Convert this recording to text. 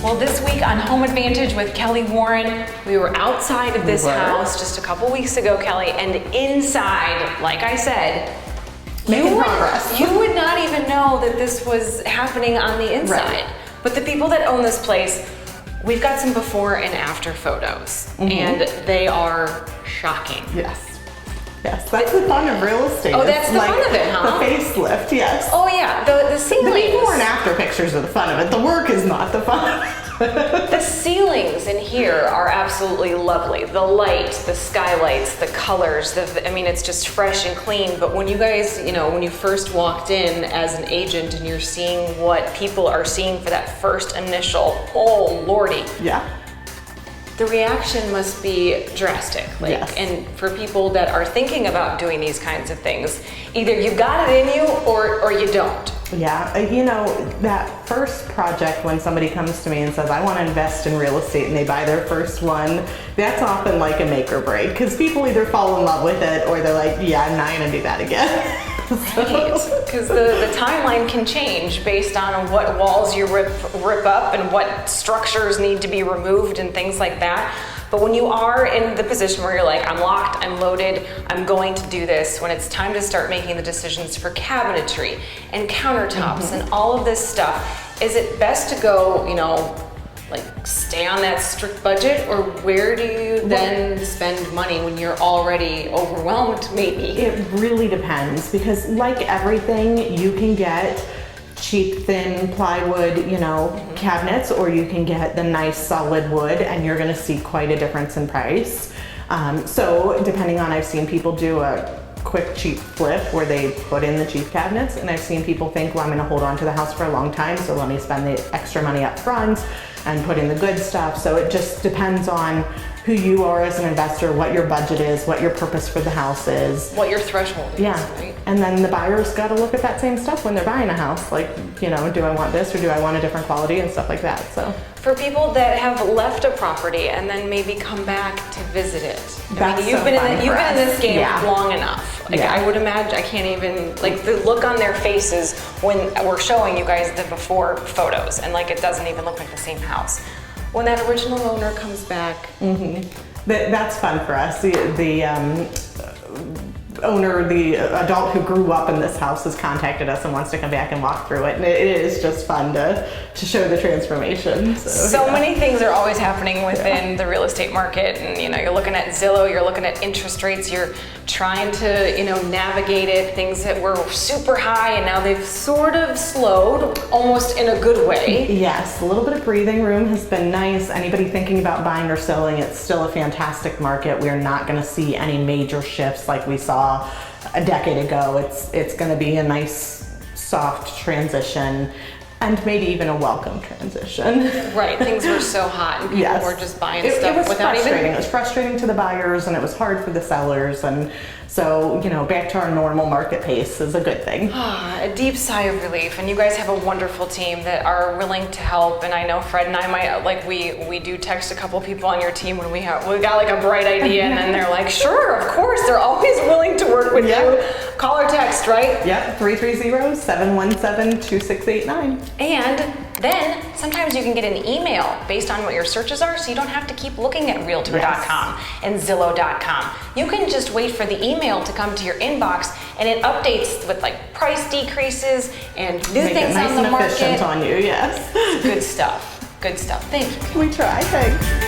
Well, this week on Home Advantage with Kelly Warren, we were outside of this house just a couple weeks ago, Kelly, and inside, like I said, making progress. You would not even know that this was happening on the inside. Right. But the people that own this place, we've got some before and after photos, and they are shocking. Yes. Yes, that's the fun of real estate. Oh, that's the fun of it, huh? The facelift, yes. Oh yeah, the ceilings. The before and after pictures are the fun of it. The work is not the fun. The ceilings in here are absolutely lovely. The light, the skylights, the colors, I mean, it's just fresh and clean. But when you guys, when you first walked in as an agent and you're seeing what people are seeing for that first initial, oh lordy. Yeah. The reaction must be drastic. Yes. And for people that are thinking about doing these kinds of things, either you got it in you or you don't. Yeah, that first project when somebody comes to me and says, I want to invest in real estate, and they buy their first one, that's often like a make or break, because people either fall in love with it or they're like, yeah, I'm not going to do that again. Right, because the timeline can change based on what walls you rip up and what structures need to be removed and things like that. But when you are in the position where you're like, I'm locked, I'm loaded, I'm going to do this, when it's time to start making the decisions for cabinetry and countertops and all of this stuff, is it best to go, stay on that strict budget, or where do you then spend money when you're already overwhelmed, maybe? It really depends, because like everything, you can get cheap, thin plywood, cabinets, or you can get the nice solid wood, and you're gonna see quite a difference in price. So depending on, I've seen people do a quick cheap flip where they put in the cheap cabinets, and I've seen people think, well, I'm gonna hold on to the house for a long time, so let me spend the extra money up front and put in the good stuff. So it just depends on who you are as an investor, what your budget is, what your purpose for the house is. What your threshold is, right? And then the buyer's got to look at that same stuff when they're buying a house. Like, do I want this, or do I want a different quality and stuff like that, so. For people that have left a property and then maybe come back to visit it. You've been in this game long enough. I would imagine, I can't even, the look on their faces when we're showing you guys the before photos, and it doesn't even look like the same house. When that original owner comes back. That's fun for us. The owner, the adult who grew up in this house, has contacted us and wants to come back and walk through it. And it is just fun to show the transformation. So many things are always happening within the real estate market. And you're looking at Zillow, you're looking at interest rates, you're trying to navigate it. Things that were super high and now they've sort of slowed, almost in a good way. Yes, a little bit of breathing room has been nice. Anybody thinking about buying or selling, it's still a fantastic market. We're not going to see any major shifts like we saw a decade ago. It's going to be a nice soft transition, and maybe even a welcome transition. Right, things were so hot and people were just buying stuff without frustrating. It was frustrating to the buyers, and it was hard for the sellers, and so, back to our normal market pace is a good thing. A deep sigh of relief, and you guys have a wonderful team that are willing to help, and I know Fred and I might, we do text a couple people on your team when we got a bright idea, and then they're like, sure, of course, they're always willing to work with you. Call or text, right? Yep, 330-717-2689. And then sometimes you can get an email based on what your searches are, so you don't have to keep looking at Realtor.com and Zillow.com. You can just wait for the email to come to your inbox, and it updates with price decreases and new things on the market. Make it nice and efficient on you, yes. Good stuff. Good stuff. Thank you. We try. Thanks.